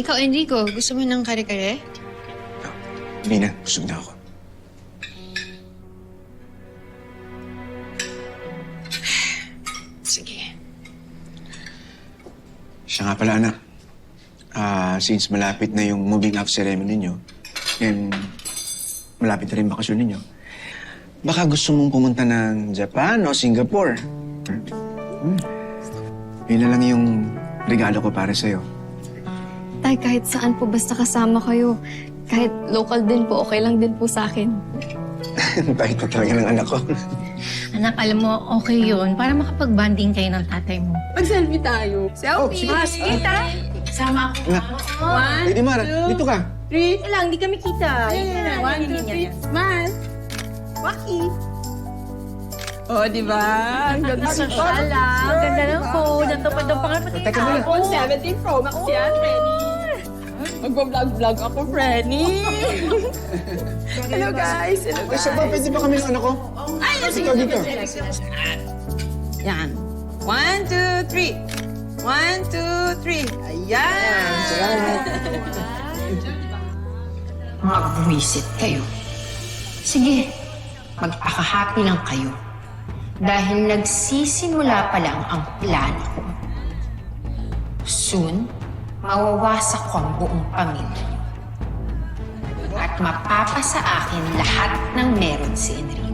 ikaw, Enrico, gusto mo ng kare-kare? Hindi na. Busog na ako. Sige. Siya nga pala, anak. Since malapit na yung moving up ceremony ninyo, and malapit na rin bakasyon ninyo, baka gusto mong pumunta ng Japan o Singapore. Yun na lang yung regalo ko para sa'yo. Tay, kahit saan po basta kasama kayo. Kahit local din po, okay lang din po sa akin. Bait na talaga ng anak ko. Anak, alam mo, okay yun. Para makapag-banding kayo ng tatay mo. Mag-selfie tayo. Selfie! sige. Tara! Sama ako. Anak, One, Lady Mara, dito ka. three. lang, hindi kami kita. Yeah, 1, 2, 3. Smile! Waki! Oh, di ba? Ang ganda ng Social ah. Ang ganda ng phone. Natupad ang pangalan pati Teka muna. iPhone 17 Pro Max yan, Freddy. Magbablog-vlog ako, Freddy. Hello, guys. Hello, Ay, guys. siya ba? Pwede ba kami ng anak ko? Ay, Dito, dito. Yan. 1, 2, 3. 1, 2, 3. Ayan. Salamat. Mga buwisit kayo. Sige, magpaka-happy lang kayo. Dahil nagsisimula pa lang ang plano ko. Soon, mawawasak ko ang buong pamilya niyo. At mapapasa akin lahat ng meron si Enrico.